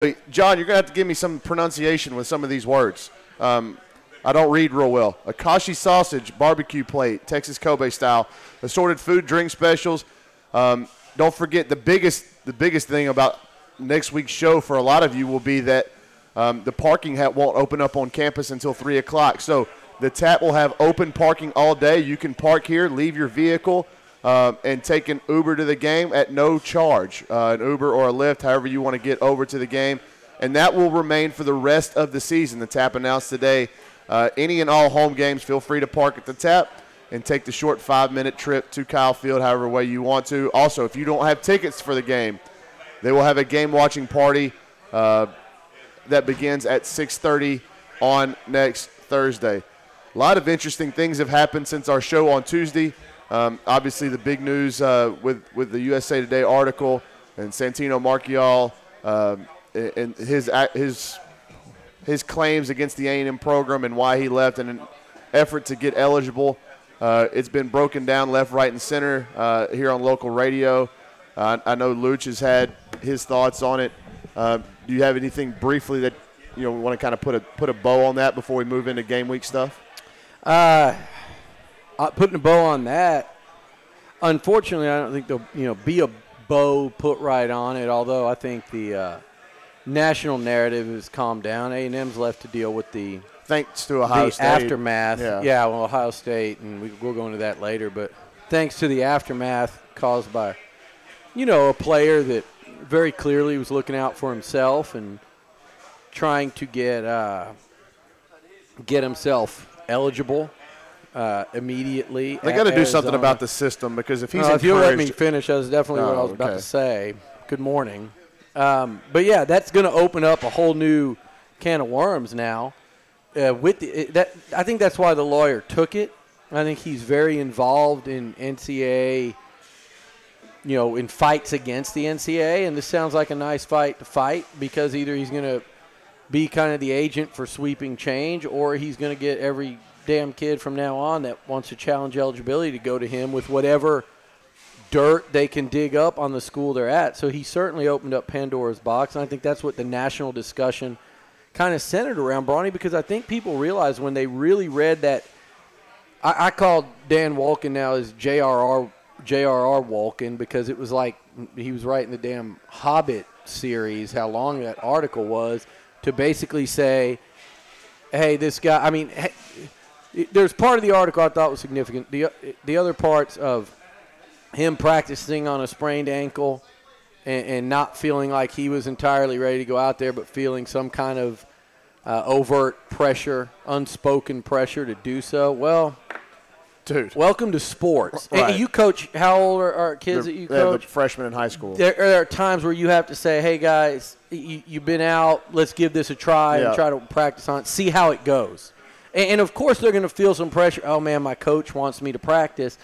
Hey, John, you're going to have to give me some pronunciation with some of these words. I don't read real well. Akashi sausage, barbecue plate, Texas Kobe style, assorted food, drink specials. Don't forget the biggest thing about next week's show for a lot of you will be that the parking won't open up on campus until 3 o'clock. So the TAP will have open parking all day. You can park here, leave your vehicle, and take an Uber to the game at no charge, an Uber or a Lyft, however you want to get over to the game. And that will remain for the rest of the season. The TAP announced today any and all home games, feel free to park at the TAP and take the short 5-minute trip to Kyle Field, however way you want to. Also, if you don't have tickets for the game, they will have a game-watching party that begins at 6:30 on next Thursday. A lot of interesting things have happened since our show on Tuesday. Obviously, the big news with the USA Today article and Santino Marchiol and his claims against the A&M program and why he left in an effort to get eligible. It's been broken down left, right, and center here on local radio. I know Luch has had his thoughts on it. Do you have anything briefly that we want to kind of put a bow on that before we move into game week stuff? Putting a bow on that, unfortunately, I don't think there'll be a bow put right on it, although I think the national narrative has calmed down. A&M's left to deal with the thanks to Ohio State aftermath. Yeah, well, Ohio State, and we'll go into that later, but thanks to the aftermath caused by, a player that very clearly was looking out for himself and trying to get himself eligible immediately. They got to do something about the system because if he's encouraged. If you'll let me finish, that's definitely what I was about to say. Good morning. But yeah, that's going to open up a whole new can of worms now. I think that's why the lawyer took it. I think he's very involved in NCAA, in fights against the NCAA, and this sounds like a nice fight to fight because either he's going to be kind of the agent for sweeping change or he's going to get every damn kid from now on that wants to challenge eligibility to go to him with whatever dirt they can dig up on the school they're at. So he certainly opened up Pandora's box, and I think that's what the national discussion kind of centered around, Bronny, because I think people realize when they really read that. I called Dan Wolken now as J.R.R. Wolken because it was like he was writing the damn Hobbit series, how long that article was, to basically say, hey, this guy, there's part of the article I thought was significant. The other parts of him practicing on a sprained ankle and not feeling like he was entirely ready to go out there, but feeling some kind of overt pressure, unspoken pressure to do so. Well, dude, welcome to sports. Right. And you coach, how old are kids that you coach? Freshmen in high school. There are times where you have to say, hey, guys, you've been out. Let's give this a try and try to practice on it, see how it goes. And of course, they're going to feel some pressure. Oh, man, my coach wants me to practice.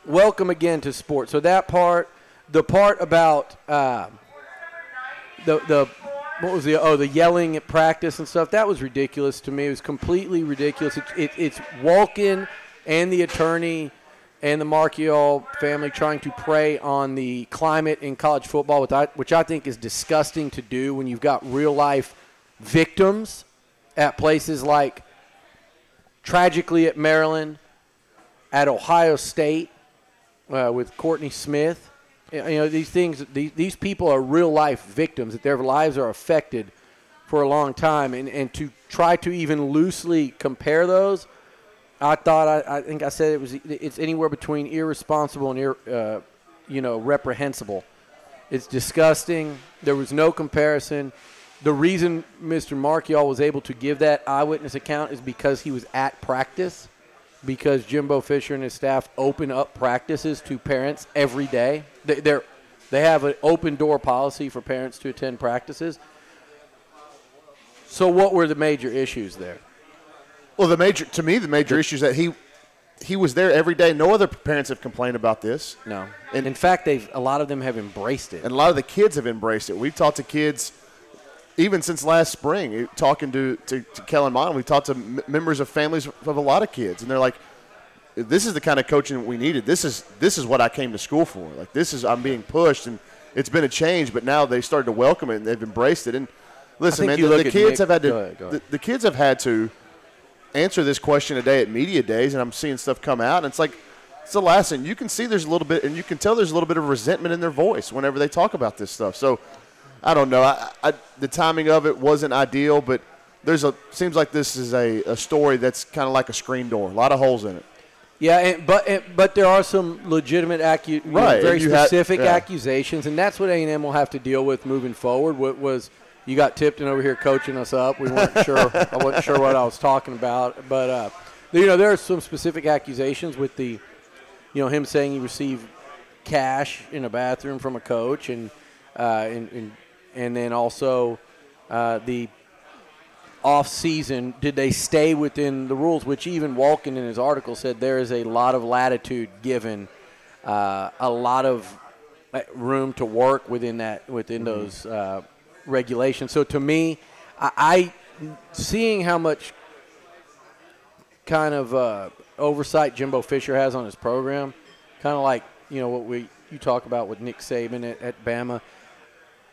Welcome again to sports. So that part, the part about the yelling at practice and stuff, that was ridiculous to me. It was completely ridiculous. It's Wolken and the attorney and the Marchiol family trying to prey on the climate in college football, which I think is disgusting to do when you've got real-life victims at places like, tragically, at Maryland, at Ohio State with Courtney Smith. These things, these people are real-life victims, that their lives are affected for a long time. And to try to even loosely compare those, I think I said it's anywhere between irresponsible and reprehensible. It's disgusting. There was no comparison. The reason Mr. Marchiol was able to give that eyewitness account is because he was at practice, because Jimbo Fisher and his staff open up practices to parents every day. They have an open-door policy for parents to attend practices. So what were the major issues there? Well, the major issue is that he was there every day. No other parents have complained about this. No. And in fact, a lot of them have embraced it. And a lot of the kids have embraced it. We've talked to kids even since last spring, talking to Kellen Mond. We've talked to members of families of a lot of kids, and they're like, this is the kind of coaching we needed. This is what I came to school for. Like, I'm being pushed, and it's been a change, but now they started to welcome it and they've embraced it. And listen, man, the kids have had to the kids have had to answer this question a day at media days, and I'm seeing stuff come out, and it's like it's the last thing. You can see there's a little bit, and you can tell there's a little bit of resentment in their voice whenever they talk about this stuff. So I don't know. The timing of it wasn't ideal, but seems like this is a story that's kind of like a screen door, a lot of holes in it. Yeah, but there are some legitimate, very specific accusations, and that's what A&M will have to deal with moving forward. What was you got Tipton over here coaching us up? We weren't sure. I wasn't sure what I was talking about, but there are some specific accusations with the, him saying he received cash in a bathroom from a coach, and then also the off-season, did they stay within the rules, which even Walken in his article said there is a lot of latitude given, a lot of room to work within those regulations. So to me, I seeing how much kind of oversight Jimbo Fisher has on his program, kind of like what you talk about with Nick Saban at Bama,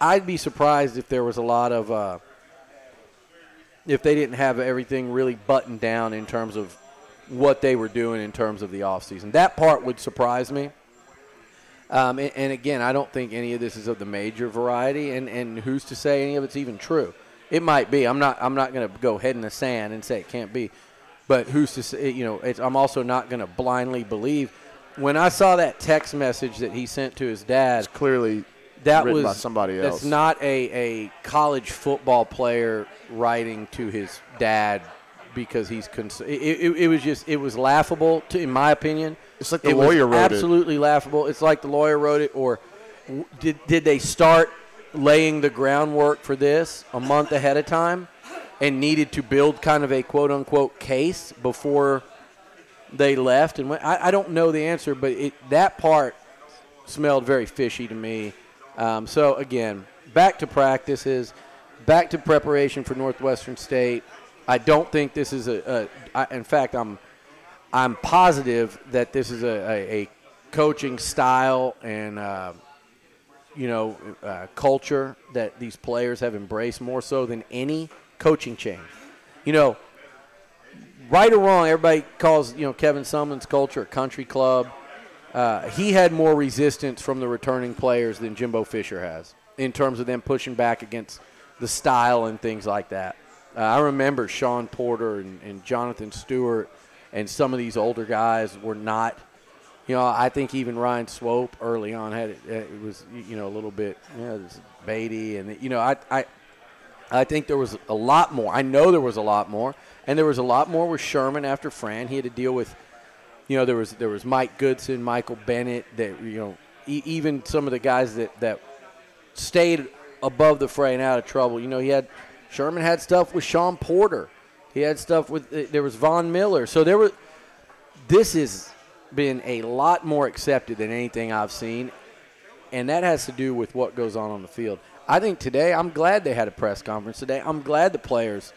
I'd be surprised if there was a lot of if they didn't have everything really buttoned down in terms of what they were doing in terms of the offseason. That part would surprise me. And again, I don't think any of this is of the major variety, and who's to say any of it's even true? It might be. I'm not going to go head in the sand and say it can't be. But who's to say, I'm also not going to blindly believe. When I saw that text message that he sent to his dad, it's clearly that written was by somebody else. That's not a college football player writing to his dad because he's it was laughable in my opinion. It's like the lawyer wrote it. Absolutely laughable. It's like the lawyer wrote it, or did they start laying the groundwork for this a month ahead of time and needed to build kind of a quote unquote case before they left? And I don't know the answer, but that part smelled very fishy to me. So, again, back to practices, back to preparation for Northwestern State. I don't think this is in fact, I'm positive that this is a coaching style and, culture that these players have embraced more so than any coaching change. Right or wrong, everybody calls, Kevin Sumlin's culture a country club. He had more resistance from the returning players than Jimbo Fisher has in terms of them pushing back against the style and things like that. I remember Sean Porter and Jonathan Stewart and some of these older guys were not, I think even Ryan Swope early on had it was, a little bit, this Beatty. And, I think there was a lot more. I know there was a lot more. And there was a lot more with Sherman after Fran. He had to deal with, there was Mike Goodson, Michael Bennett, that even some of the guys that stayed above the fray and out of trouble. Sherman had stuff with Sean Porter. He had stuff with there was Von Miller. So this has been a lot more accepted than anything I've seen, and that has to do with what goes on the field. I think today, I'm glad they had a press conference today. I'm glad the players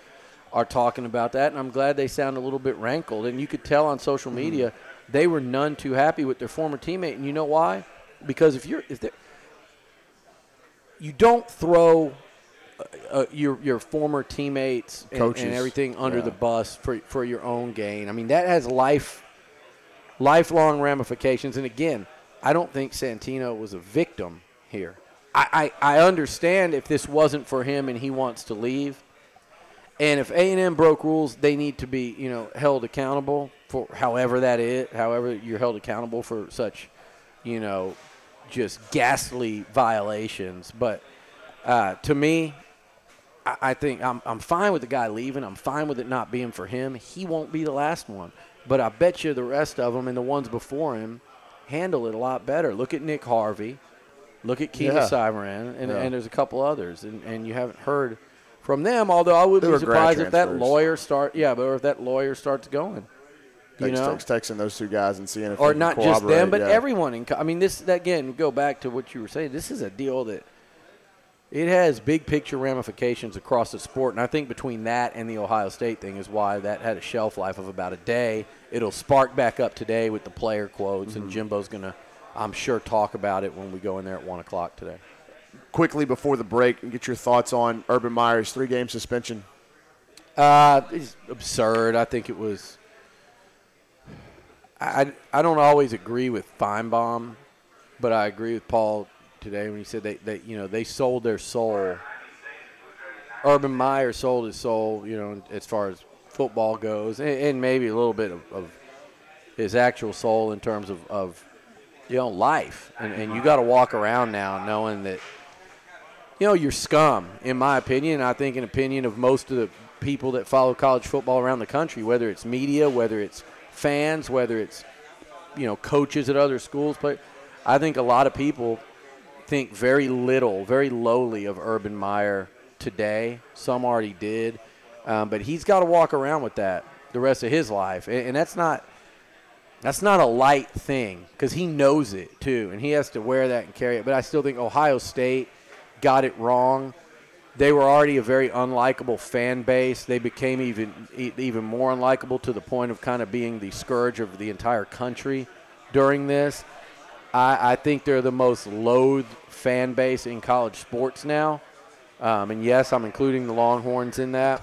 are talking about that, and I'm glad they sound a little bit rankled. And you could tell on social media they were none too happy with their former teammate. And you know why? Because you don't throw your former teammates and everything under the bus for your own gain. I mean, that has lifelong ramifications. And again, I don't think Santino was a victim here. I understand if this wasn't for him and he wants to leave. And if A&M broke rules, they need to be, held accountable for however that is, however you're held accountable for such, just ghastly violations. But to me, I think I'm fine with the guy leaving. I'm fine with it not being for him. He won't be the last one. But I bet you the rest of them and the ones before him handle it a lot better. Look at Nick Harvey. Look at Keena Cyberan. And there's a couple others. And you haven't heard from them, although I wouldn't be surprised if that lawyer starts going. Texting those two guys and seeing if or they not can just them, but yeah. everyone. This again, go back to what you were saying. This is a deal that it has big picture ramifications across the sport, and I think between that and the Ohio State thing is why that had a shelf life of about a day. It'll spark back up today with the player quotes, and Jimbo's going to I'm sure, talk about it when we go in there at 1 o'clock today. Quickly before the break, and get your thoughts on Urban Meyer's 3-game suspension. It's absurd. I think it was – I don't always agree with Feinbaum, but I agree with Paul today when he said they sold their soul. Urban Meyer sold his soul, as far as football goes, and maybe a little bit of his actual soul in terms of life. And you got to walk around now knowing that, you're scum, in my opinion. I think in opinion of most of the people that follow college football around the country, whether it's media, whether it's fans, whether it's, coaches at other schools. I think a lot of people think very little, very lowly of Urban Meyer today. Some already did. But he's got to walk around with that the rest of his life. And that's not a light thing, because he knows it too, and he has to wear that and carry it. But I still think Ohio State got it wrong. They were already a very unlikable fan base. They became even more unlikable to the point of kind of being the scourge of the entire country during this. I think they're the most loathed fan base in college sports now. And, yes, I'm including the Longhorns in that.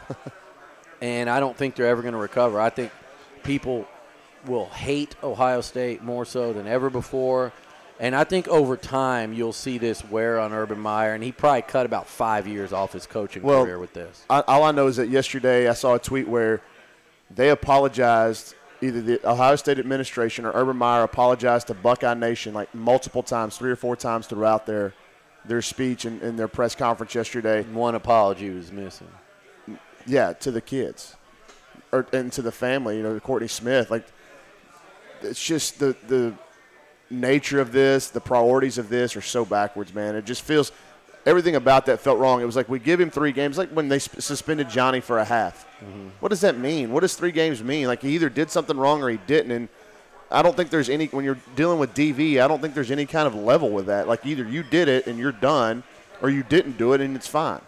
And I don't think they're ever going to recover. I think people will hate Ohio State more so than ever before. And I think over time you'll see this wear on Urban Meyer, and he probably cut about 5 years off his coaching career with this. All I know is that yesterday I saw a tweet where they apologized, either the Ohio State administration or Urban Meyer apologized to Buckeye Nation like multiple times, 3 or 4 times throughout their speech and their press conference yesterday. One apology was missing. Yeah, to the kids and to the family, Courtney Smith. Like, it's just the nature of this, the priorities of this are so backwards, man. It just feels – everything about that felt wrong. It was like we give him 3 games, like when they suspended Johnny for a half. Mm-hmm. What does that mean? What does 3 games mean? Like, he either did something wrong or he didn't. And I don't think there's any – when you're dealing with DV, I don't think there's any kind of level with that. Like, either you did it and you're done, or you didn't do it and it's fine.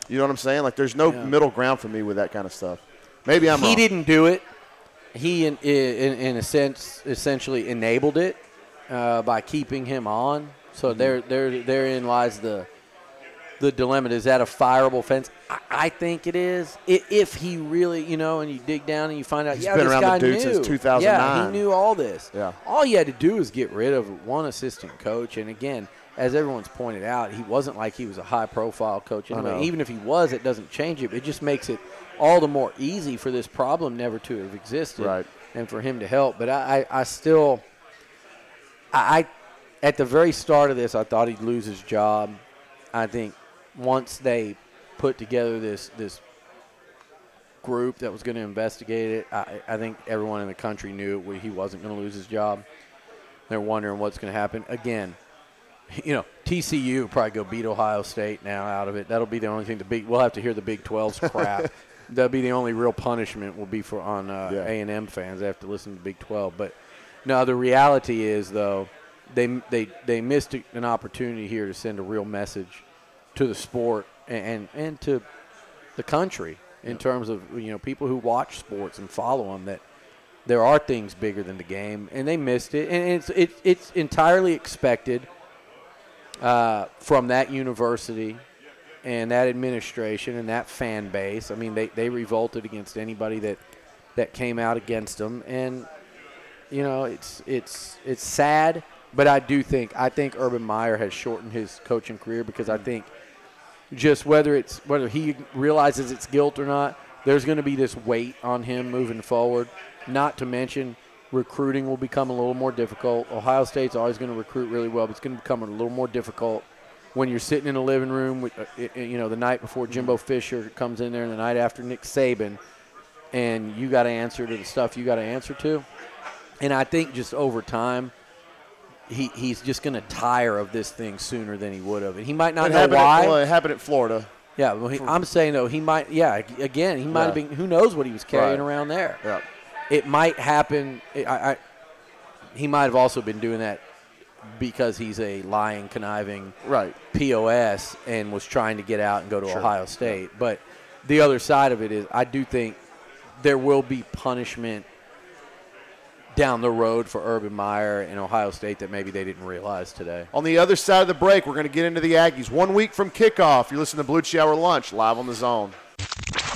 You know what I'm saying? Like, there's no middle ground for me with that kind of stuff. Maybe I'm wrong. He didn't do it. He, in a sense, essentially enabled it by keeping him on. So therein lies the dilemma. Is that a fireable offense? I think it is. If he really, and you dig down and you find out, He's been around the dude since 2009. Yeah, he knew all this. Yeah. All you had to do was get rid of one assistant coach. And, again, as everyone's pointed out, he wasn't like he was a high-profile coach. Anyway, even if he was, it doesn't change it. It just makes it all the more easy for this problem never to have existed and for him to help. But I still – at the very start of this, I thought he'd lose his job. I think once they put together this group that was going to investigate it, I think everyone in the country knew he wasn't going to lose his job. They're wondering what's going to happen. Again, TCU will probably go beat Ohio State now out of it. That'll be the only thing. We'll have to hear the Big 12's crap. That'll be the only real punishment will be on A&M fans. They have to listen to the Big 12. But no, the reality is, though, they missed an opportunity here to send a real message to the sport and to the country in terms of people who watch sports and follow them, that there are things bigger than the game, and they missed it. And it's entirely expected from that university and that administration and that fan base. I mean, they revolted against anybody that came out against them, and it's sad. But I think Urban Meyer has shortened his coaching career, because I think just whether he realizes it's guilt or not, there's going to be this weight on him moving forward. Not to mention, recruiting will become a little more difficult. Ohio State's always going to recruit really well, but it's going to become a little more difficult when you're sitting in a living room with, the night before Jimbo Fisher comes in there and the night after Nick Saban, and you got to answer to the stuff you got to answer to. And I think just over time, he's just going to tire of this thing sooner than he would have. And he might not know why. It happened at Florida. Yeah, well, I'm saying, though, he might – again, he might have been – who knows what he was carrying around there. Yeah. It might happen. He might have also been doing that because he's a lying, conniving POS and was trying to get out and go to Ohio State. Yeah. But the other side of it is, I do think there will be punishment down the road for Urban Meyer and Ohio State that maybe they didn't realize today. On the other side of the break, we're going to get into the Aggies. 1 week from kickoff, you're listening to Bellucci Hour Lunch, live on the Zone.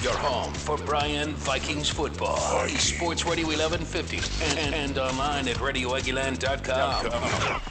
Your home for Bryan Vikings football. Sports Radio 1150 and online at RadioAguilan.com.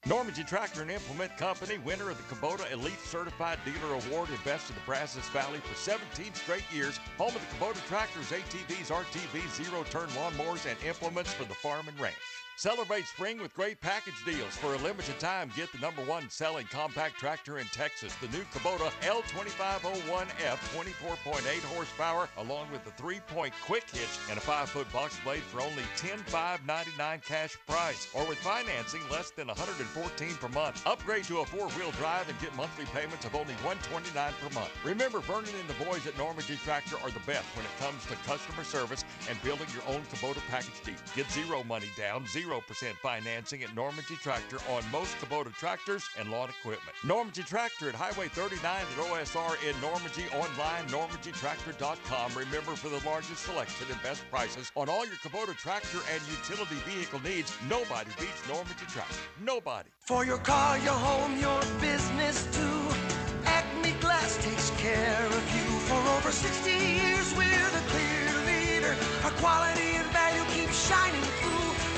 Normandy Tractor and Implement Company, winner of the Kubota Elite Certified Dealer Award in Best of the Brazos Valley for 17 straight years. Home of the Kubota tractors, ATVs, RTVs, zero-turn lawnmowers, and implements for the farm and ranch. Celebrate spring with great package deals. For a limited time, get the #1 selling compact tractor in Texas, the new Kubota L2501F, 24.8 horsepower, along with the 3-point quick hitch and a 5-foot box blade for only $10,599 cash price, or with financing less than $114 per month. Upgrade to a 4-wheel drive and get monthly payments of only $129 per month. Remember, Vernon and the boys at Normandy Tractor are the best when it comes to customer service and building your own Kubota package deal. Get zero money down, 0% financing at Normandy Tractor on most Kubota tractors and lawn equipment. Normandy Tractor at Highway 39 at OSR in Normandy, online normandytractor.com. Remember, for the largest selection and best prices on all your Kubota tractor and utility vehicle needs, nobody beats Normandy Tractor. Nobody. For your car, your home, your business too, Acme Glass takes care of you. For over 60 years, we're the clear leader. Our quality and value keep shining through.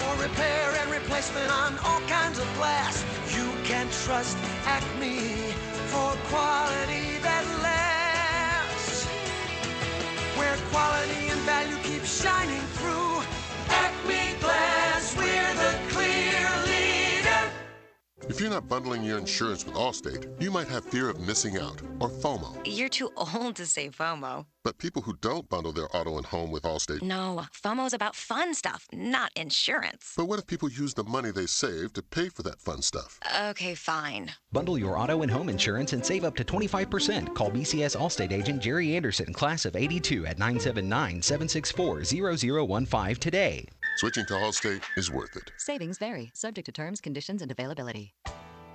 For repair and replacement on all kinds of glass, you can trust Acme for quality that lasts. Where quality and value keep shining through, Acme Glass, we're the clear leader. If you're not bundling your insurance with Allstate, you might have fear of missing out, or FOMO. You're too old to say FOMO. But people who don't bundle their auto and home with Allstate... No, FOMO's about fun stuff, not insurance. But what if people use the money they save to pay for that fun stuff? Okay, fine. Bundle your auto and home insurance and save up to 25%. Call BCS Allstate agent Jerry Anderson, class of 82 at 979-764-0015 today. Switching to Allstate is worth it. Savings vary, subject to terms, conditions, and availability.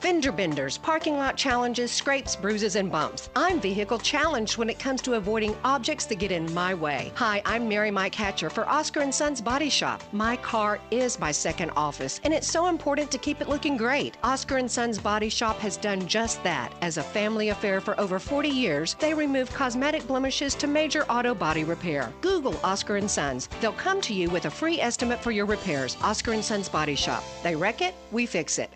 Fender benders, parking lot challenges, scrapes, bruises, and bumps. I'm vehicle challenged when it comes to avoiding objects that get in my way. Hi, I'm Mary Mike Hatcher for Oscar & Sons Body Shop. My car is my second office, and it's so important to keep it looking great. Oscar & Sons Body Shop has done just that. As a family affair for over 40 years, they remove cosmetic blemishes to major auto body repair. Google Oscar & Sons. They'll come to you with a free estimate for your repairs. Oscar & Sons Body Shop. They wreck it, we fix it.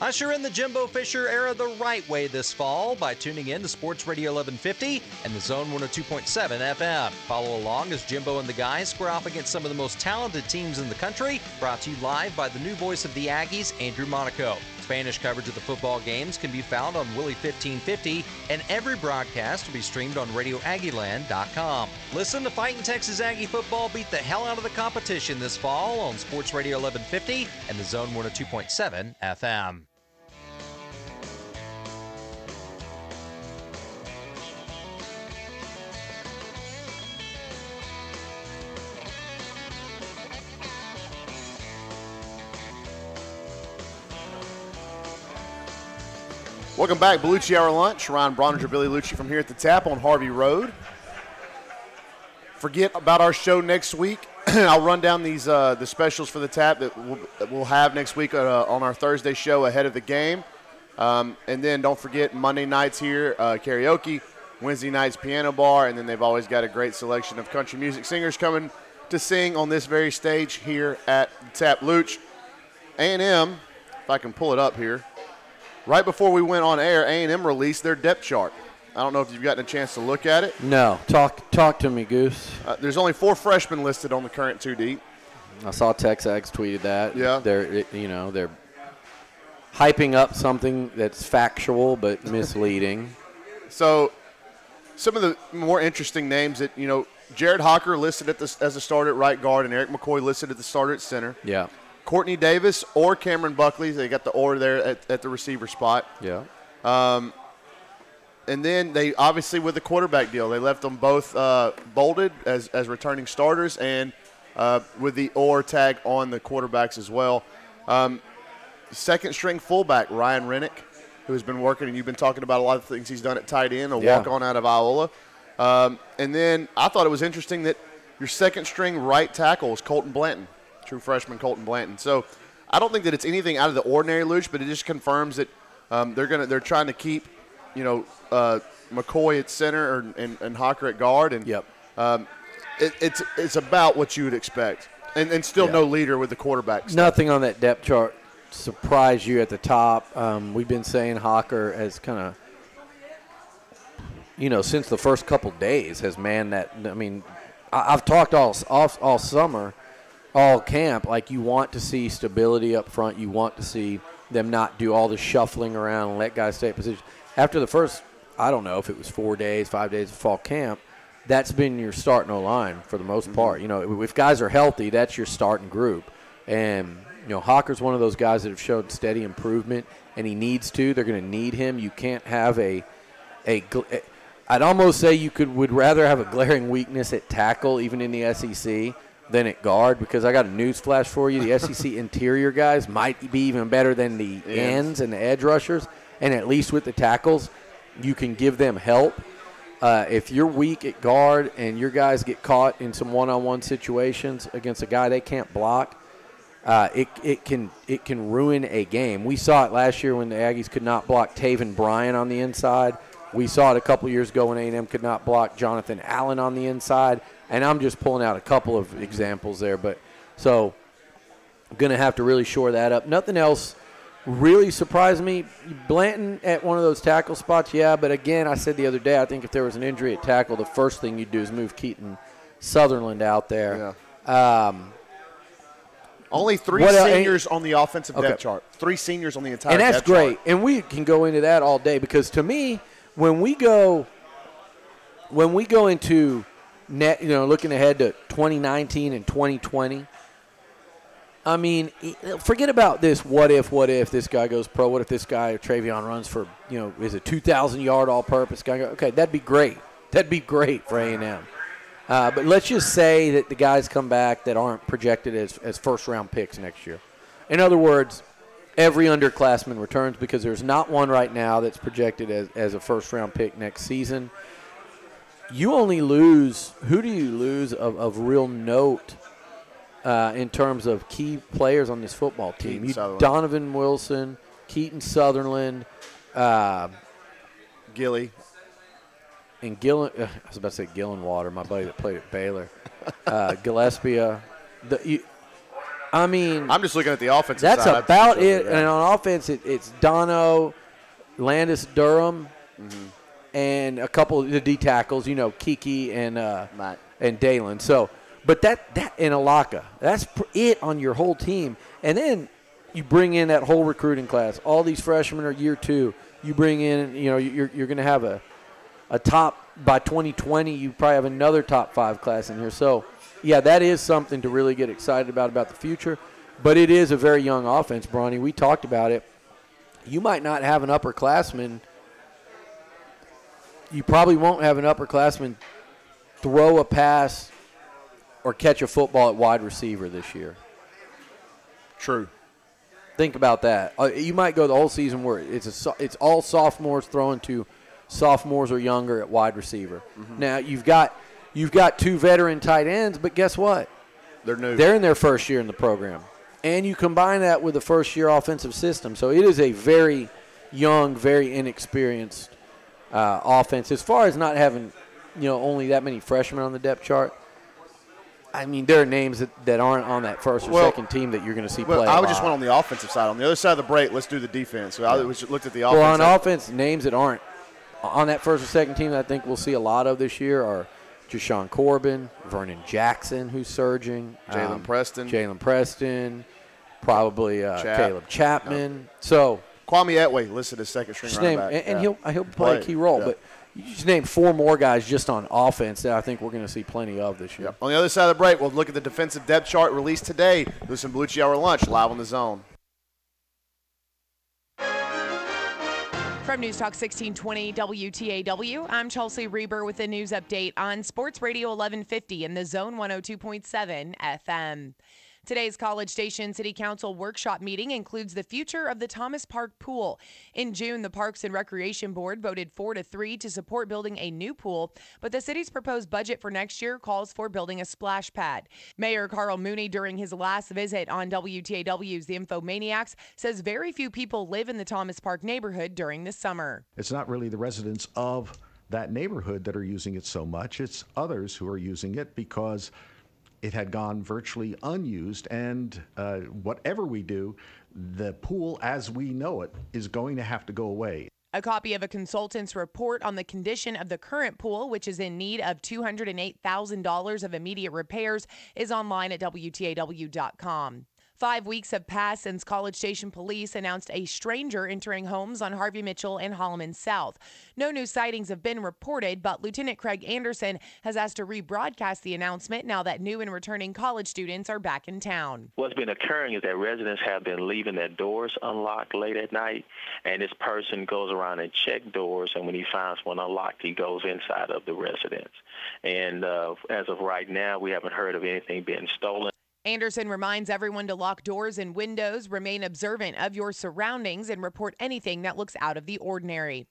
Usher in the Jimbo Fisher era the right way this fall by tuning in to Sports Radio 1150 and the Zone 102.7 FM. Follow along as Jimbo and the guys square off against some of the most talented teams in the country. Brought to you live by the new voice of the Aggies, Andrew Monaco. Spanish coverage of the football games can be found on Willie 1550, and every broadcast will be streamed on RadioAguilan.com. Listen to Fighting Texas Aggie football beat the hell out of the competition this fall on Sports Radio 1150 and the Zone 102.7 FM. Welcome back, Bellucci Hour Lunch. Ryan Bronninger, Billy Lucci from here at the Tap on Harvey Road. Forget about our show next week. I'll run down these the specials for the Tap that we'll have next week on our Thursday show ahead of the game. And then don't forget Monday nights here, karaoke, Wednesday nights piano bar, and then they've always got a great selection of country music singers coming to sing on this very stage here at the Tap. Luch, A&M, if I can pull it up here. Right before we went on air, A&M released their depth chart. I don't know if you've gotten a chance to look at it. No. Talk to me, Goose. There's only 4 freshmen listed on the current 2 deep. I saw TexAgs tweeted that. Yeah. They're hyping up something that's factual but misleading. So some of the more interesting names that, Jared Hocker listed as a starter at right guard and Eric McCoy listed at the starter at center. Yeah. Courtney Davis or Cameron Buckley. They got the or there at the receiver spot. Yeah. And then they obviously with the quarterback deal, they left them both bolded as returning starters and with the or tag on the quarterbacks as well. Second string fullback Ryan Rennick, who has been working, and you've been talking about a lot of things he's done at tight end, walk-on out of Iola. And then I thought it was interesting that Your second-string right tackle is Colton Blanton, true freshman Colton Blanton. So I don't think that it's anything out of the ordinary, Luch, but it just confirms that they're trying to keep, McCoy at center and Hocker at guard, and it's about what you would expect, and still no leader with the quarterback stuff. Nothing on that depth chart surprised you at the top. We've been saying Hocker has kind of, since the first couple days has manned that. I mean, I've talked all summer, all camp, like you want to see stability up front. You want to see them not do all the shuffling around and let guys stay in position. After the first, I don't know if it was 4 days, 5 days of fall camp, that's been your starting O-line for the most part. If guys are healthy, that's your starting group. And, Hocker's one of those guys that have showed steady improvement, and he needs to. They're going to need him. You can't have I'd almost say you would rather have a glaring weakness at tackle, even in the SEC, than at guard, because I got a news flash for you. The SEC interior guys might be even better than the ends and the edge rushers, and at least with the tackles, you can give them help. If you're weak at guard and your guys get caught in some one-on-one situations against a guy they can't block, it can ruin a game. We saw it last year when the Aggies could not block Taven Bryan on the inside. We saw it a couple years ago when A&M could not block Jonathan Allen on the inside. And I'm just pulling out a couple of examples there. But so I'm going to have to really shore that up. Nothing else really surprised me. Blanton at one of those tackle spots, yeah. But, again, I said the other day, I think if there was an injury at tackle, the first thing you'd do is move Keaton Sutherland out there. Yeah. Only three seniors on the offensive depth chart. 3 seniors on the entire depth chart. And that's great. And we can go into that all day because, to me, when we go into looking ahead to 2019 and 2020, I mean, forget about this what if this guy goes pro, what if this guy, Travion, runs for, is a 2,000-yard all-purpose guy. Okay, that'd be great. That'd be great for A&M. But let's just say that the guys come back that aren't projected as first-round picks next year. In other words, every underclassman returns because there's not one right now that's projected as a first-round pick next season. You only lose – who do you lose of real note in terms of key players on this football team? Donovan Wilson, Keaton Sutherland. Gilly. And Gillen – I was about to say Gillenwater, my buddy that played at Baylor. Gillespie. I'm just looking at the offensive side. That's about it. Yeah. And on offense, it's Dono, Landis Durham, and a couple of the D tackles, Kiki and Dalen. So, but that and Alaka, that's it on your whole team. And then you bring in that whole recruiting class. All these freshmen are year 2. You bring in, you're going to have a top by 2020. You probably have another top 5 class in here. So. Yeah, that is something to really get excited about the future. But it is a very young offense, Bronny. We talked about it. You might not have an upperclassman. You probably won't have an upperclassman throw a pass or catch a football at wide receiver this year. True. Think about that. You might go the whole season where it's all sophomores throwing to sophomores or younger at wide receiver. Now, you've got 2 veteran tight ends, but guess what? They're new. They're in their first year in the program. And you combine that with the first-year offensive system. So it is a very young, very inexperienced offense. As far as not having, only that many freshmen on the depth chart, I mean, there are names that aren't on that first or second team that you're going to see play. I just went on the offensive side. On the other side of the break, let's do the defense. So I looked at the offense. Well, on offense, names that aren't on that first or second team that I think we'll see a lot of this year are Jashawn Corbin, Vernon Jackson, who's surging. Jalen Preston. Probably Caleb Chapman. So Kwame Etway listed as second-string running back. And he'll play a key role. Yeah. But you just named 4 more guys just on offense that I think we're going to see plenty of this year. Yep. On the other side of the break, we'll look at the defensive depth chart released today. Do some Belucci Hour lunch live on the Zone. From News Talk 1620 WTAW, I'm Chelsea Reber with a news update on Sports Radio 1150 and the Zone 102.7 FM. Today's College Station City Council workshop meeting includes the future of the Thomas Park Pool. In June, the Parks and Recreation Board voted 4-3 to support building a new pool, but the city's proposed budget for next year calls for building a splash pad. Mayor Carl Mooney, during his last visit on WTAW's The Infomaniacs, says very few people live in the Thomas Park neighborhood during the summer. It's not really the residents of that neighborhood that are using it so much. It's others who are using it because it had gone virtually unused, and whatever we do, the pool as we know it is going to have to go away. A copy of a consultant's report on the condition of the current pool, which is in need of $208,000 of immediate repairs, is online at WTAW.com. 5 weeks have passed since College Station police announced a stranger entering homes on Harvey Mitchell and Holloman South. No new sightings have been reported, but Lieutenant Craig Anderson has asked to rebroadcast the announcement now that new and returning college students are back in town. What's been occurring is that residents have been leaving their doors unlocked late at night, and this person goes around and checks doors, and when he finds one unlocked, he goes inside of the residence. And as of right now, we haven't heard of anything being stolen. Anderson reminds everyone to lock doors and windows, remain observant of your surroundings, and report anything that looks out of the ordinary.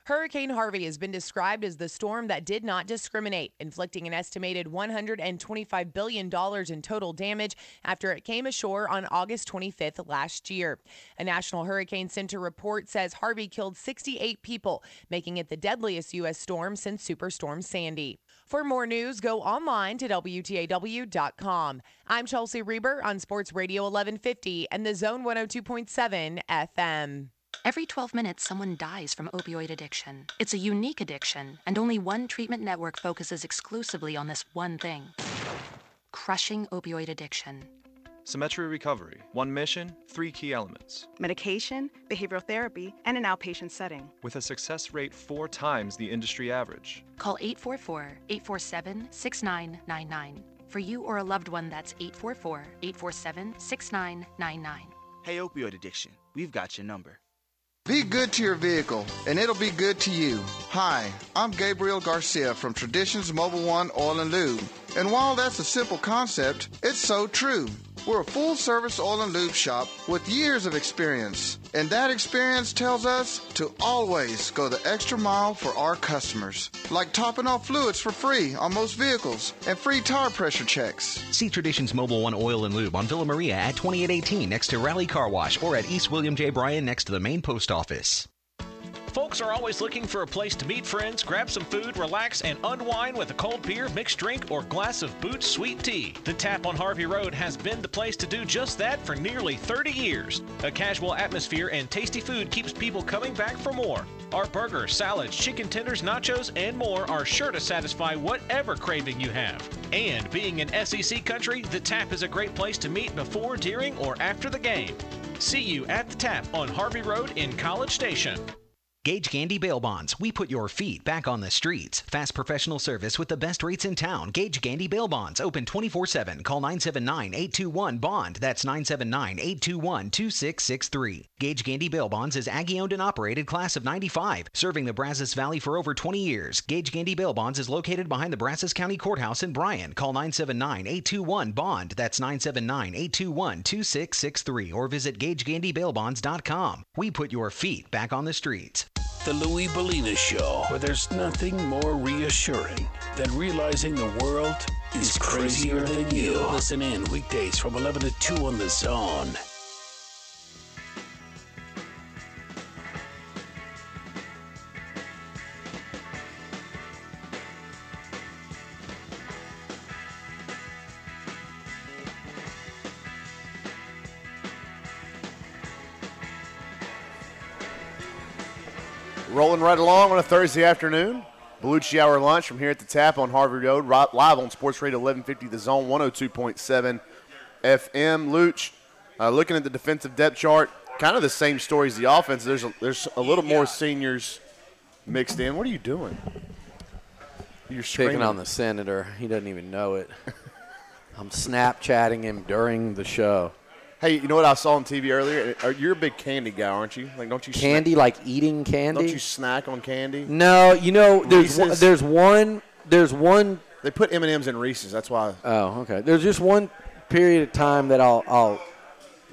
Hurricane Harvey has been described as the storm that did not discriminate, inflicting an estimated $125 billion in total damage after it came ashore on August 25th last year. A National Hurricane Center report says Harvey killed 68 people, making it the deadliest U.S. storm since Superstorm Sandy. For more news, go online to WTAW.com. I'm Chelsea Reber on Sports Radio 1150 and the Zone 102.7 FM. Every 12 minutes, someone dies from opioid addiction. It's a unique addiction, and only one treatment network focuses exclusively on this one thing: crushing opioid addiction. Symmetry Recovery. One mission, 3 key elements. Medication, behavioral therapy, and an outpatient setting. With a success rate 4 times the industry average. Call 844-847-6999. For you or a loved one, that's 844-847-6999. Hey, opioid addiction, we've got your number. Be good to your vehicle, and it'll be good to you. Hi, I'm Gabriel Garcia from Traditions Mobile One Oil and Lube. And while that's a simple concept, it's so true. We're a full-service oil and lube shop with years of experience, and that experience tells us to always go the extra mile for our customers, like topping off fluids for free on most vehicles and free tire pressure checks. See Traditions Mobile One Oil and Lube on Villa Maria at 2818 next to Raleigh Car Wash, or at East William J. Bryan next to the main post office. Folks are always looking for a place to meet friends, grab some food, relax, and unwind with a cold beer, mixed drink, or glass of Boots Sweet Tea. The Tap on Harvey Road has been the place to do just that for nearly 30 years. A casual atmosphere and tasty food keeps people coming back for more. Our burgers, salads, chicken tenders, nachos, and more are sure to satisfy whatever craving you have. And being in SEC country, the Tap is a great place to meet before, during, or after the game. See you at the Tap on Harvey Road in College Station. Gage Gandy Bail Bonds. We put your feet back on the streets. Fast professional service with the best rates in town. Gage Gandy Bail Bonds. Open 24/7. Call 979-821-BOND. That's 979-821-2663. Gage Gandy Bail Bonds is Aggie-owned and operated, class of 95, serving the Brazos Valley for over 20 years. Gage Gandy Bail Bonds is located behind the Brazos County Courthouse in Bryan. Call 979-821-BOND. That's 979-821-2663. Or visit GageGandyBailBonds.com. We put your feet back on the streets. The Louis Bellina Show, where there's nothing more reassuring than realizing the world is crazier than you. Listen in weekdays from 11 to 2 on The Zone. Rolling right along on a Thursday afternoon. Belucci Hour lunch from here at the Tap on Harvey Road, live on Sports Radio 1150, The Zone 102.7 FM. Luch, looking at the defensive depth chart, kind of the same story as the offense. There's a little more seniors mixed in. What are you doing? You're picking on the senator. He doesn't even know it. I'm Snapchatting him during the show. Hey, you know what I saw on TV earlier? You're a big candy guy, aren't you? Like, don't you candy, like eating candy? Don't you snack on candy? No, you know, there's one. They put M&Ms in Reese's. That's why. Oh, okay. There's just one period of time that I'll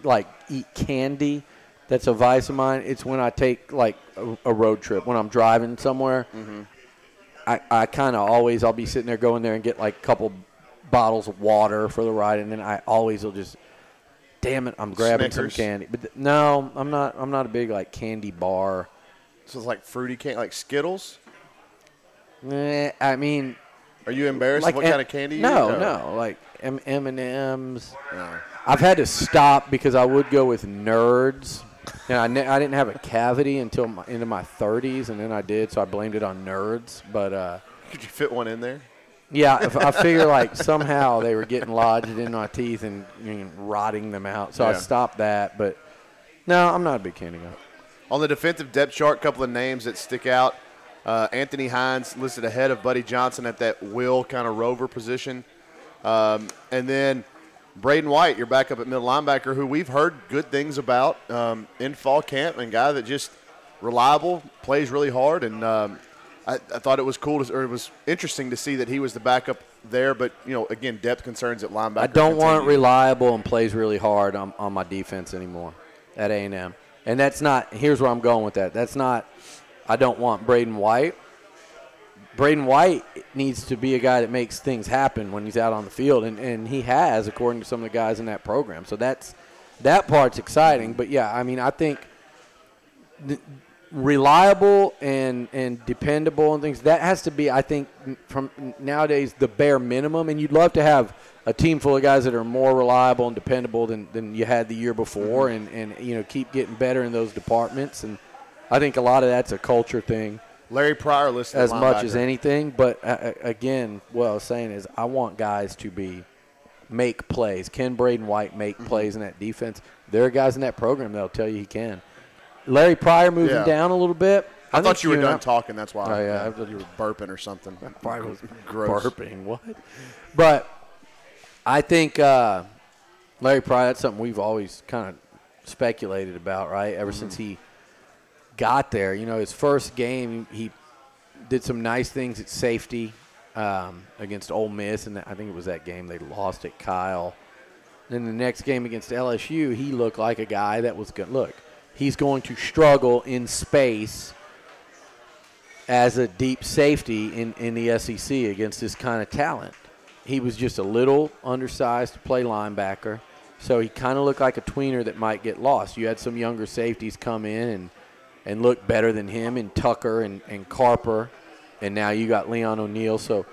like eat candy. That's a vice of mine. It's when I take like a road trip, when I'm driving somewhere. Mm-hmm. I kind of always, I'll be sitting there going there and get like a couple bottles of water for the ride, and then I always will just, damn it, I'm grabbing Snickers. some candy. But no, I'm not a big like candy bar. So it's like fruity candy, like Skittles? I mean, are you embarrassed like what kind of candy you eat? No, like M&Ms. No. I've had to stop because I would go with Nerds. And I didn't have a cavity until into my 30s, and then I did, so I blamed it on Nerds. But could you fit one in there? Yeah, I figure like somehow they were getting lodged in my teeth and rotting them out. So I stopped that. But no, I'm not a big candy guy. On the defensive depth chart, a couple of names that stick out. Anthony Hines listed ahead of Buddy Johnson at that will kind of rover position. And then Braden White, your backup at middle linebacker, who we've heard good things about in fall camp, and guy that just reliable, plays really hard. And I thought it was cool or it was interesting to see that he was the backup there. But, again, depth concerns at linebacker. I don't want reliable and plays really hard on my defense anymore at A&M. And that's not – here's where I'm going with that. That's not – I don't want Braden White. Braden White needs to be a guy that makes things happen when he's out on the field, and he has, according to some of the guys in that program. So that part's exciting. But, yeah, I mean, I think reliable and dependable and things, that has to be, I think, from nowadays the bare minimum. And you'd love to have a team full of guys that are more reliable and dependable than you had the year before and keep getting better in those departments. And I think a lot of that's a culture thing. Larry Pryor listed as much as anything, but again, what I was saying is I want guys to make plays. Can Braden White make plays in that defense? There are guys in that program that'll tell you he can. Larry Pryor moving down a little bit. I thought you were done talking. That's why. Oh, yeah. I thought you were burping or something. Pryor was gross. Burping. What? But I think Larry Pryor, that's something we've always kind of speculated about, right? Ever since he got there. His first game, he did some nice things at safety against Ole Miss, and I think it was that game they lost at Kyle. Then the next game against LSU, he looked like a guy that was good. Look, he's going to struggle in space as a deep safety in the SEC against this kind of talent. He was just a little undersized to play linebacker, so he kind of looked like a tweener that might get lost. You had some younger safeties come in and look better than him in Tucker and Carper, and now you got Leon O'Neal. So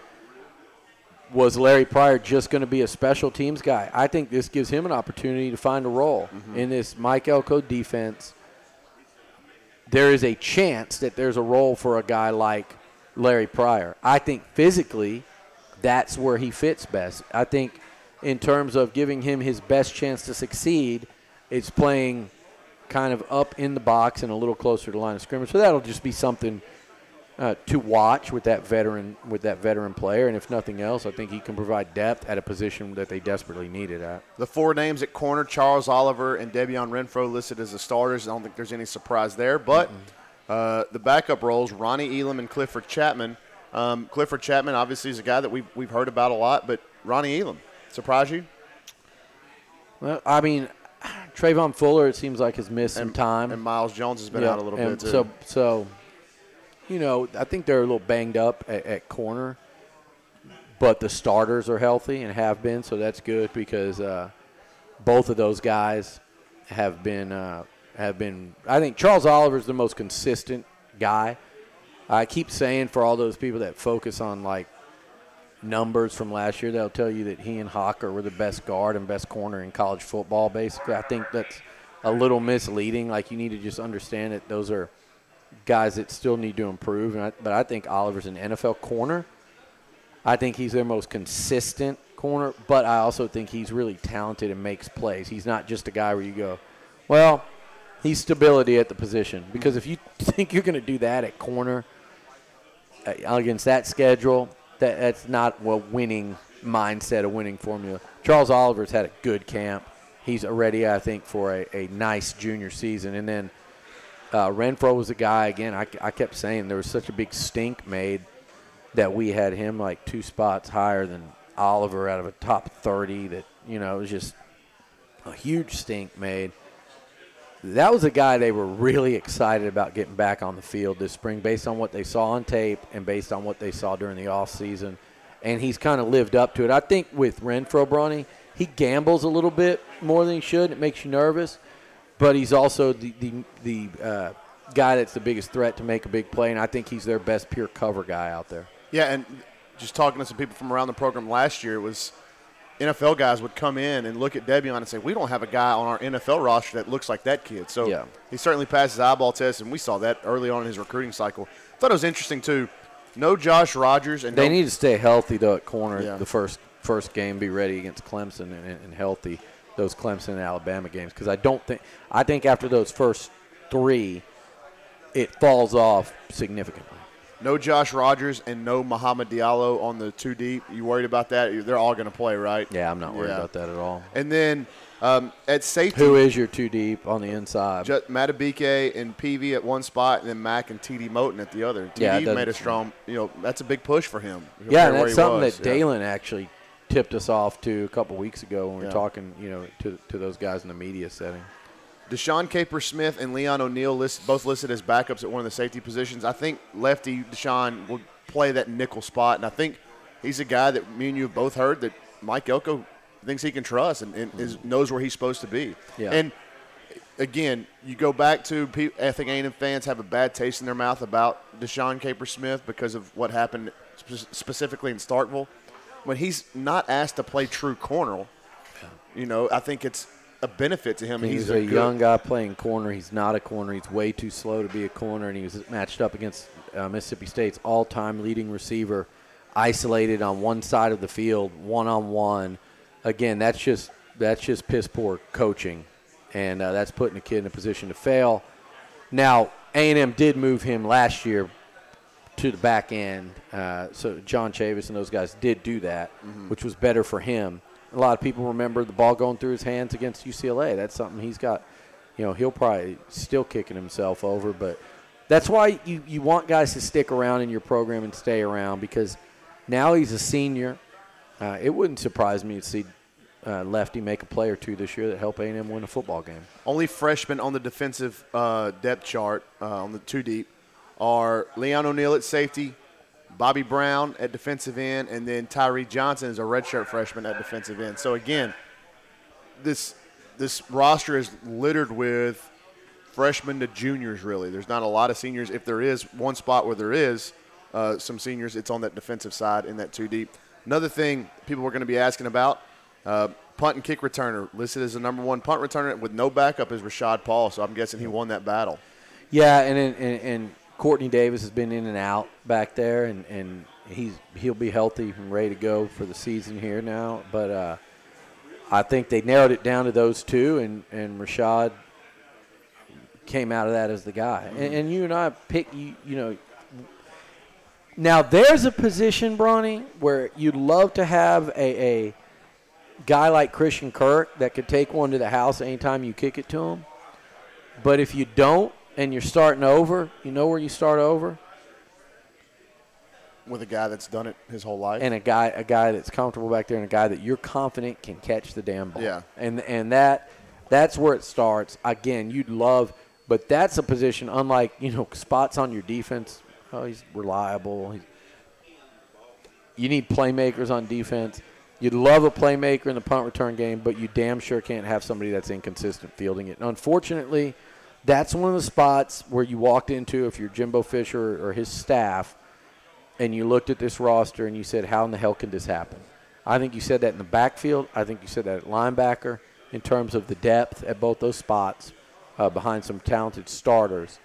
was Larry Pryor just going to be a special teams guy? I think this gives him an opportunity to find a role in this Mike Elko defense. There is a chance that there's a role for a guy like Larry Pryor. I think physically that's where he fits best. I think in terms of giving him his best chance to succeed, it's playing – kind of up in the box and a little closer to the line of scrimmage. So that'll just be something to watch with that veteran player. And if nothing else, I think he can provide depth at a position that they desperately needed at. The four names at corner, Charles Oliver and Debian Renfro listed as the starters. I don't think there's any surprise there. But the backup roles, Ronnie Elam and Clifford Chapman. Clifford Chapman obviously is a guy that we've heard about a lot, but Ronnie Elam, surprise you? Well, I mean, Trayvon Fuller, it seems like, has missed some time. And Miles Jones has been out a little bit, too. So, I think they're a little banged up at corner, but the starters are healthy and have been, so that's good because both of those guys have been I think Charles Oliver is the most consistent guy. I keep saying for all those people that focus on, like, numbers from last year, they'll tell you that he and Hawker were the best guard and best corner in college football, basically. I think that's a little misleading. Like, you need to just understand that those are guys that still need to improve. But I think Oliver's an NFL corner. I think he's their most consistent corner, but I also think he's really talented and makes plays. He's not just a guy where you go, well, he's stability at the position. Because if you think you're going to do that at corner against that schedule, that's not a winning mindset, a winning formula. Charles Oliver's had a good camp. He's ready, I think, for a nice junior season. And then Renfro was a guy, again, I kept saying there was such a big stink made that we had him like 2 spots higher than Oliver out of a top 30 that, it was just a huge stink made. That was a guy they were really excited about getting back on the field this spring based on what they saw on tape and based on what they saw during the offseason. And he's kind of lived up to it. I think with Renfro, Bronny, he gambles a little bit more than he should. It makes you nervous. But he's also the guy that's the biggest threat to make a big play, and I think he's their best pure cover guy out there. Yeah, and just talking to some people from around the program last year, it was NFL guys would come in and look at Debian and say, we don't have a guy on our NFL roster that looks like that kid. So he certainly passed his eyeball test, and we saw that early on in his recruiting cycle. I thought it was interesting, too. No Josh Rogers. And they need to stay healthy, though, at corner the first game, be ready against Clemson and healthy, those Clemson and Alabama games. Because I think after those first 3, it falls off significantly. No Josh Rogers and no Muhammad Diallo on the 2 deep. You worried about that? They're all going to play, right? Yeah, I'm not worried about that at all. And then at safety. Who is your 2 deep on the inside? Matabike and Peavy at one spot, and then Mack and T.D. Moten at the other. T.D. made a strong, that's a big push for him. Yeah, and that's something that Dalen actually tipped us off to a couple weeks ago when we were talking, to those guys in the media setting. Deshaun Capers-Smith and Leon O'Neal both listed as backups at one of the safety positions. I think lefty Deshaun will play that nickel spot, and I think he's a guy that me and you have both heard that Mike Elko thinks he can trust and knows where he's supposed to be. Yeah. And, again, you go back to I think A&M fans have a bad taste in their mouth about Deshaun Capers-Smith because of what happened specifically in Starkville. When he's not asked to play true corner, I think it's a benefit to him. He's a young guy playing corner. He's not a corner. He's way too slow to be a corner, and he was matched up against Mississippi State's all-time leading receiver, isolated on one side of the field, one-on-one. Again, that's just piss-poor coaching, and that's putting a kid in a position to fail. Now, A&M did move him last year to the back end, so John Chavis and those guys did do that, which was better for him. A lot of people remember the ball going through his hands against UCLA. That's something he's got, he'll probably still kicking himself over. But that's why you want guys to stick around in your program and stay around, because now he's a senior. It wouldn't surprise me to see Lefty make a play or two this year that help A&M win a football game. Only freshmen on the defensive depth chart on the 2 deep are Leon O'Neal at safety, Bobby Brown at defensive end, and then Tyree Johnson is a redshirt freshman at defensive end. So, again, this roster is littered with freshmen to juniors, really. There's not a lot of seniors. If there is one spot where there is some seniors, it's on that defensive side in that 2 deep. Another thing people were going to be asking about, punt and kick returner, listed as the number 1 punt returner with no backup is Rashad Paul, so I'm guessing he won that battle. Yeah, and Courtney Davis has been in and out back there, and he'll be healthy and ready to go for the season here now. But I think they narrowed it down to those 2, and Rashad came out of that as the guy. And you and I pick, now there's a position, Bronny, where you'd love to have a guy like Christian Kirk that could take one to the house anytime you kick it to him. But if you don't, and you're starting over, you know where you start over? With a guy that's done it his whole life. And a guy that's comfortable back there, and a guy that you're confident can catch the damn ball. Yeah. And that's where it starts. Again, you'd love, but that's a position unlike, spots on your defense. Oh, he's reliable. You need playmakers on defense. You'd love a playmaker in the punt return game, but you damn sure can't have somebody that's inconsistent fielding it. And unfortunately, that's one of the spots where you walked into, if you're Jimbo Fisher or his staff, and you looked at this roster and you said, how in the hell can this happen? I think you said that in the backfield. I think you said that at linebacker in terms of the depth at both those spots behind some talented starters.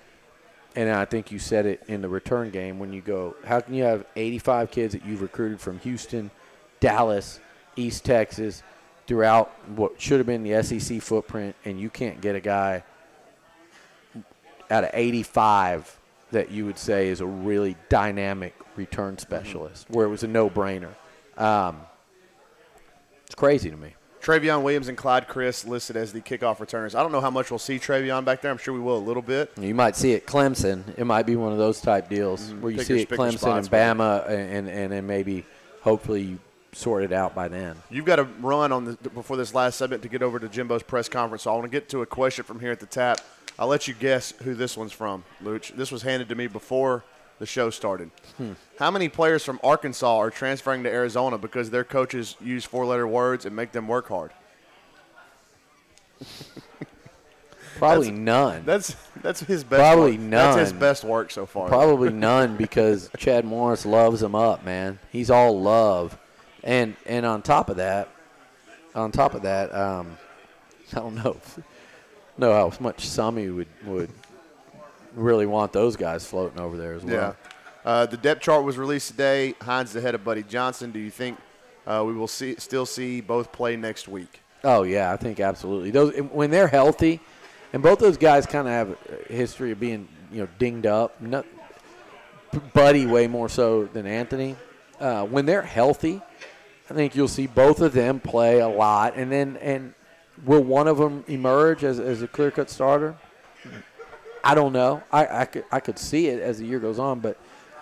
And I think you said it in the return game when you go, how can you have 85 kids that you've recruited from Houston, Dallas, East Texas, throughout what should have been the SEC footprint, and you can't get a guy out of 85 that you would say is a really dynamic return specialist, where it was a no-brainer. It's crazy to me. Travion Williams and Clyde Chris listed as the kickoff returners. I don't know how much we'll see Travion back there. I'm sure we will a little bit. You might see it Clemson. It might be one of those type deals where you see it Clemson and Bama, and then maybe hopefully sorted out by then. You've got to run before this last segment to get over to Jimbo's press conference. So I want to get to a question from here at the tap. I'll let you guess who this one's from, Luch. This was handed to me before the show started. How many players from Arkansas are transferring to Arizona because their coaches use 4-letter words and make them work hard? Probably none. That's his best. Probably work. none. That's his best work so far. Probably none because Chad Morris loves him up, man. He's all love, and on top of that, I don't know how much Summy would really want those guys floating over there as well. Yeah. The depth chart was released today. Hines is ahead of Buddy Johnson. Do you think we will still see both play next week? Oh yeah, I think absolutely. Those when they're healthy. And both those guys kind of have a history of being, dinged up. Buddy way more so than Anthony. When they're healthy, I think you'll see both of them play a lot. And will one of them emerge as a clear-cut starter? I don't know. I could see it as the year goes on, but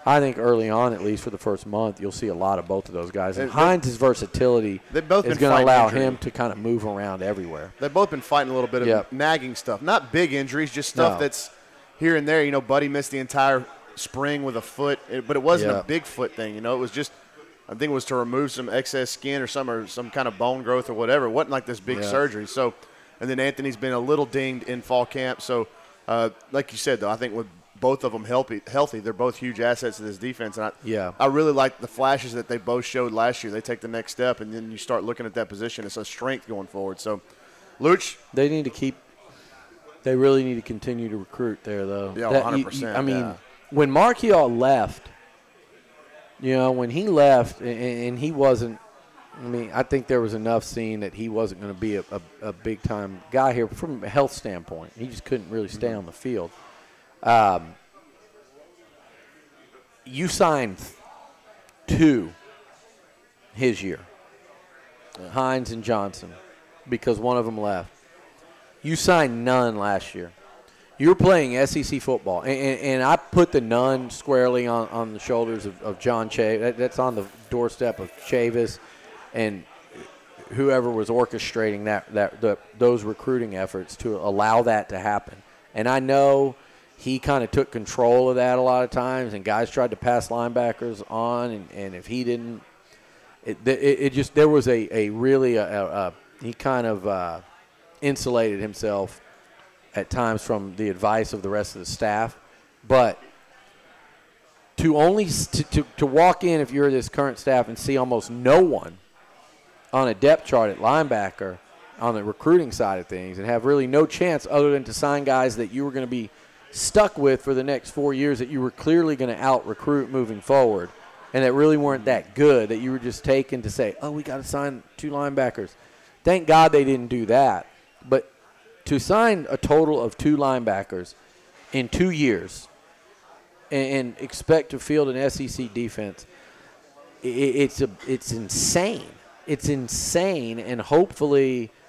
I think early on, at least for the first month, you'll see a lot of both of those guys. And Hines' versatility is going to allow him to kind of move around everywhere. They've both been fighting a little bit of nagging stuff. Not big injuries, just stuff that's here and there. Buddy missed the entire spring with a foot, but it wasn't a big foot thing. It was just, I think it was to remove some excess skin or some kind of bone growth or whatever. It wasn't like this big surgery. So, and then Anthony's been a little dinged in fall camp. So, like you said, though, I think with both of them healthy, they're both huge assets to this defense. And I really like the flashes that they both showed last year. They take the next step, and then you start looking at that position. It's a strength going forward. So, Luch. They really need to continue to recruit there, though. Yeah, 100%. When Marchiol left, when he left and he wasn't, I think there was enough seen that he wasn't going to be a big-time guy here from a health standpoint. He just couldn't really stay on the field. You signed 2 his year, Hines and Johnson, because one of them left. You signed none last year. You were playing SEC football, and I put the none squarely on the shoulders of John Chavis. That's on the doorstep of Chavis and whoever was orchestrating those recruiting efforts to allow that to happen. And I know he kind of took control of that a lot of times, and guys tried to pass linebackers on, and if he didn't, there was a really he kind of insulated himself at times from the advice of the rest of the staff. But to walk in, if you're this current staff, and see almost no one on a depth chart at linebacker on the recruiting side of things, and have really no chance other than to sign guys that you were going to be stuck with for the next 4 years that you were clearly going to out-recruit moving forward, and that really weren't that good, that you were just taken to say, we got to sign 2 linebackers. Thank God they didn't do that. But to sign a total of 2 linebackers in 2 years and expect to field an SEC defense, it's insane. It's insane, and hopefully –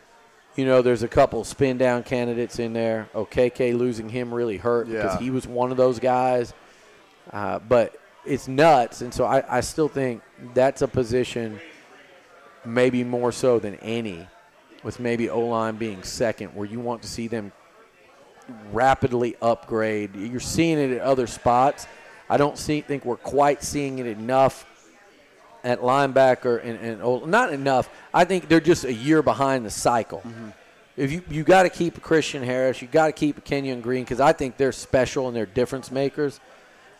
there's a couple spin-down candidates in there. KK losing him really hurt because he was one of those guys. But it's nuts, and so I still think that's a position maybe more so than any, with maybe O-line being second, where you want to see them rapidly upgrade. You're seeing it at other spots. I don't think we're quite seeing it enough at linebacker and not enough. I think they're just a year behind the cycle. Mm-hmm. If you got to keep a Christian Harris, you got to keep a Kenyon Green, because I think they're special and they're difference makers.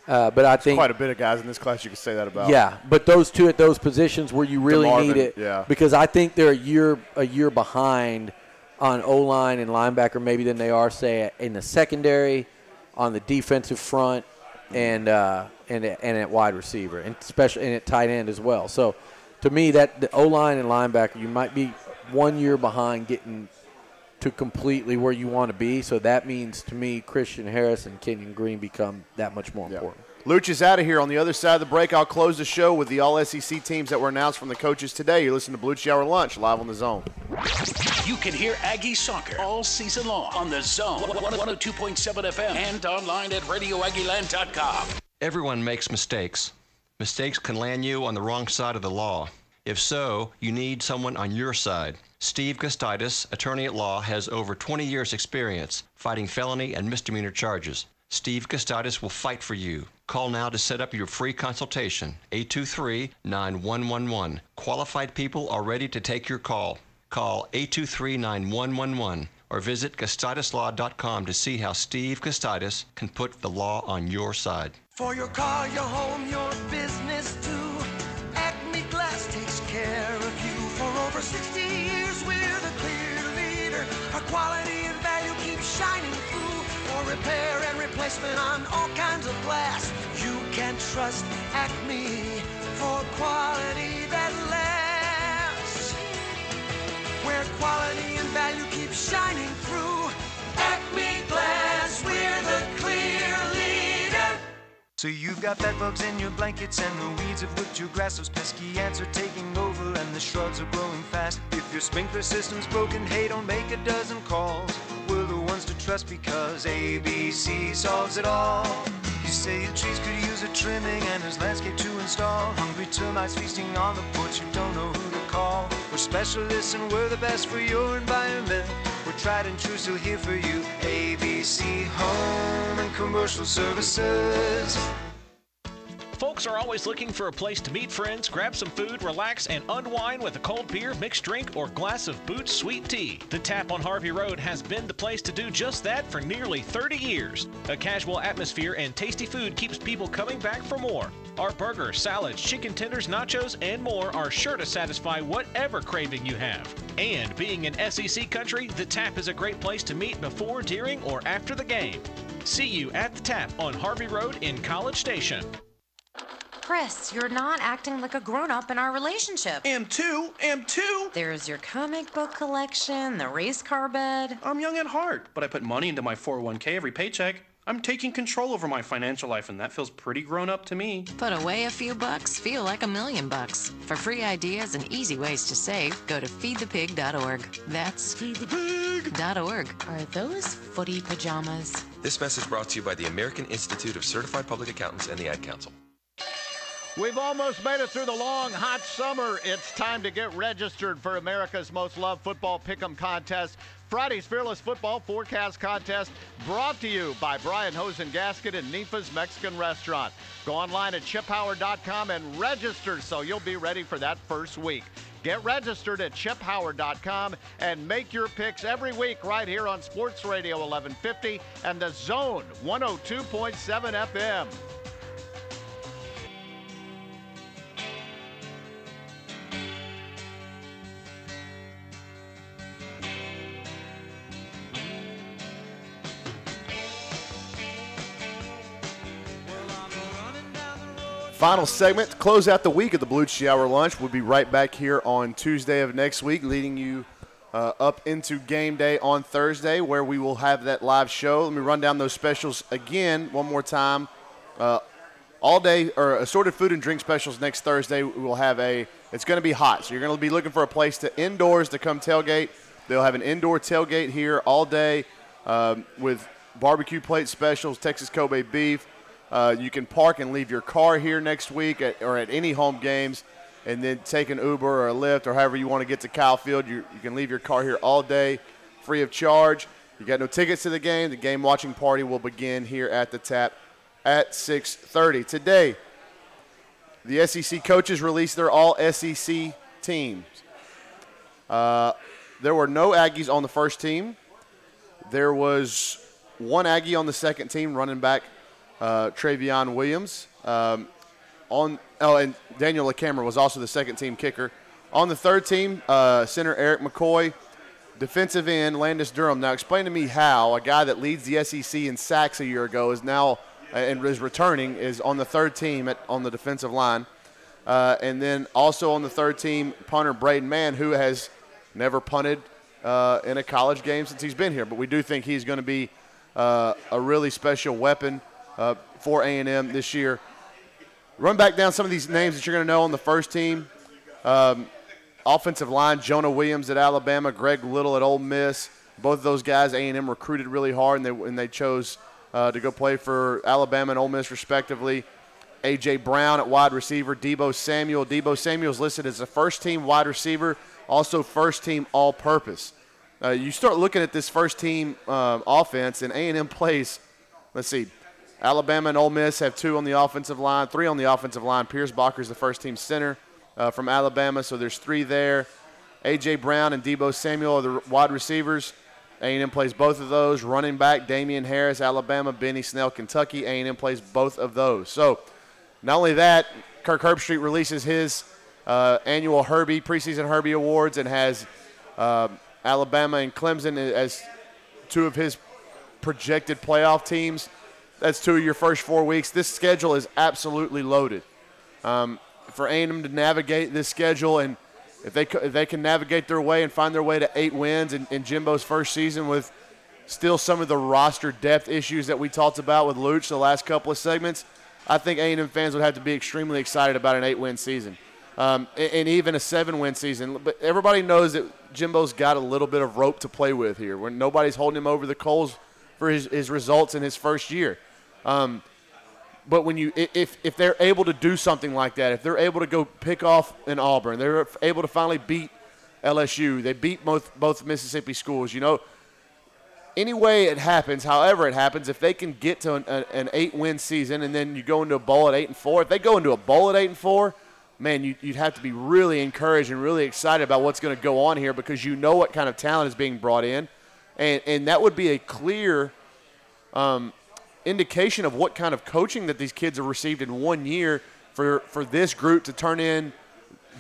But I think quite a bit of guys in this class you could say that about. Yeah, but those 2 at those positions where you really need it, because I think they're a year behind on O-line and linebacker maybe than they are, say, in the secondary, on the defensive front, and at wide receiver, and especially and at tight end as well. So, to me, that the O-line and linebacker, you might be 1 year behind getting to completely where you want to be. So that means, to me, Christian Harris and Kenyon Green become that much more important. Luch is out of here. On the other side of the break, I'll close the show with the All-SEC teams that were announced from the coaches today. You're listening to Belucci Hour Lunch, live on The Zone. You can hear Aggie soccer all season long on The Zone, 102.7 FM, and online at RadioAggieland.com. Everyone makes mistakes. Mistakes can land you on the wrong side of the law. If so, you need someone on your side. Steve Gustitis, attorney at law, has over 20 years' experience fighting felony and misdemeanor charges. Steve Gustitis will fight for you. Call now to set up your free consultation, 823-9111. Qualified people are ready to take your call. Call 823-9111 or visit GustitisLaw.com to see how Steve Gustitis can put the law on your side. For your car, your home, your business too, Acme Glass takes care of you. For over 60 years, we're the clear leader. Our quality and value keep shining through. For repair and replacement on all kinds of glass, you can trust Acme for quality that lasts. Where quality and value keep shining through, Acme Glass, we're the clear leader. So you've got bed bugs in your blankets and the weeds have whipped your grass. Those pesky ants are taking over and the shrubs are growing fast. If your sprinkler system's broken, hey, don't make a dozen calls. We're the ones to trust because ABC solves it all. You say your trees could use a trimming and there's landscape to install. Hungry termites feasting on the porch, you don't know who to call. We're specialists and we're the best for your environment. We're tried and true, still here for you. ABC Home and Commercial Services. Folks are always looking for a place to meet friends, grab some food, relax, and unwind with a cold beer, mixed drink, or glass of Boots Sweet Tea. The Tap on Harvey Road has been the place to do just that for nearly 30 years. A casual atmosphere and tasty food keeps people coming back for more. Our burgers, salads, chicken tenders, nachos, and more are sure to satisfy whatever craving you have. And being in SEC country, the Tap is a great place to meet before, during, or after the game. See you at the Tap on Harvey Road in College Station. Chris, you're not acting like a grown-up in our relationship. Am too. There's your comic book collection, the race car bed. I'm young at heart, but I put money into my 401k every paycheck. I'm taking control over my financial life, and that feels pretty grown-up to me. Put away a few bucks, feel like $1 million. For free ideas and easy ways to save, go to feedthepig.org. That's feedthepig.org. Are those footy pajamas? This message brought to you by the American Institute of Certified Public Accountants and the Ad Council. We've almost made it through the long, hot summer. It's time to get registered for America's most loved football pick'em contest. Friday's Fearless Football Forecast Contest brought to you by Brian Hosen Gasket and Nifa's Mexican Restaurant. Go online at chiphoward.com and register so you'll be ready for that first week. Get registered at chiphoward.com and make your picks every week right here on Sports Radio 1150 and the Zone 102.7 FM. Final segment to close out the week of the Blue Cheese Hour Lunch. We'll be right back here on Tuesday of next week, leading you up into game day on Thursday, where we will have that live show. Let me run down those specials again one more time. All day, or assorted food and drink specials next Thursday. We will have it's going to be hot, so you're going to be looking for a place indoors to come tailgate. They'll have an indoor tailgate here all day with barbecue plate specials, Texas Kobe beef. You can park and leave your car here next week or at any home games, and then take an Uber or a Lyft or however you want to get to Kyle Field. You can leave your car here all day free of charge. You got no tickets to the game. The game watching party will begin here at the Tap at 6:30. Today, the SEC coaches released their all-SEC teams. There were no Aggies on the first team. There was one Aggie on the second team, running back Travion Williams. And Daniel LaCamera was also the second team kicker. On the third team, center Eric McCoy, defensive end Landis Durham. Now explain to me how a guy that leads the SEC in sacks a year ago is now and is returning is on the third team on the defensive line. And then also on the third team, punter Braden Mann, who has never punted in a college game since he's been here. But we do think he's going to be a really special weapon for A&M this year. Run back down some of these names that you're going to know on the first team. Offensive line, Jonah Williams at Alabama, Greg Little at Ole Miss. Both of those guys A&M recruited really hard, and they chose to go play for Alabama and Ole Miss respectively. A.J. Brown at wide receiver, Deebo Samuel. Deebo Samuel is listed as a first-team wide receiver, also first-team all-purpose. You start looking at this first-team offense, and A&M plays, let's see, Alabama and Ole Miss have 2 on the offensive line, 3 on the offensive line. Pierce Bacher is the first-team center from Alabama, so there's 3 there. A.J. Brown and Deebo Samuel are the wide receivers. A&M plays both of those. Running back, Damian Harris, Alabama, Benny Snell, Kentucky. A&M plays both of those. So not only that, Kirk Herbstreit releases his annual preseason Herbie Awards and has Alabama and Clemson as 2 of his projected playoff teams. That's 2 of your first 4 weeks. This schedule is absolutely loaded. For A&M to navigate this schedule, and if they can navigate their way and find their way to 8 wins in Jimbo's first season with still some of the roster depth issues that we talked about with Luch the last couple of segments, I think A&M fans would have to be extremely excited about an 8-win season and even a 7-win season. But everybody knows that Jimbo's got a little bit of rope to play with here when nobody's holding him over the coals for his results in his first year. But when if they're able to do something like that, if they're able to go pick off an Auburn, they're able to finally beat LSU, they beat both Mississippi schools, any way it happens, however it happens, if they can get to an 8-win season and then you go into a bowl at 8-4, if they go into a bowl at 8-4, man, you'd have to be really encouraged and really excited about what's going to go on here because you know what kind of talent is being brought in, and that would be a clear indication of what kind of coaching that these kids have received in 1 year for this group to turn in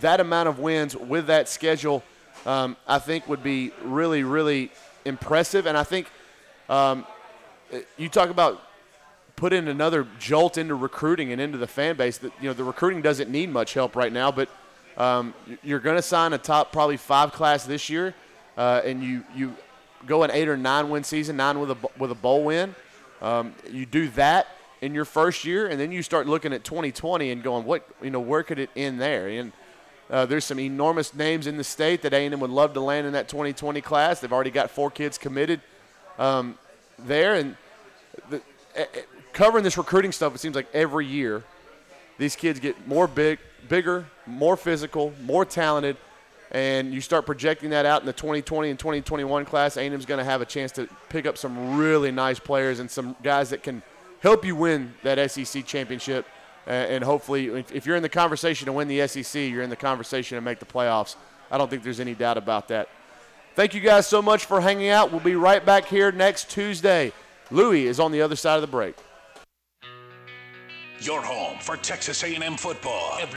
that amount of wins with that schedule. I think would be really, really impressive. And I think you talk about putting another jolt into recruiting and into the fan base. That the recruiting doesn't need much help right now, but you're going to sign a top probably 5 class this year, and you go an 8 or 9 win season, 9 with a bowl win. You do that in your first year, and then you start looking at 2020 and going, where could it end there? And there's some enormous names in the state that A&M would love to land in that 2020 class. They've already got 4 kids committed there. And covering this recruiting stuff, it seems like every year these kids get bigger, more physical, more talented, and you start projecting that out in the 2020 and 2021 class. A&M's going to have a chance to pick up some really nice players and some guys that can help you win that SEC championship. And hopefully, if you're in the conversation to win the SEC, you're in the conversation to make the playoffs. I don't think there's any doubt about that. Thank you guys so much for hanging out. We'll be right back here next Tuesday. Louis is on the other side of the break. Your home for Texas A&M football.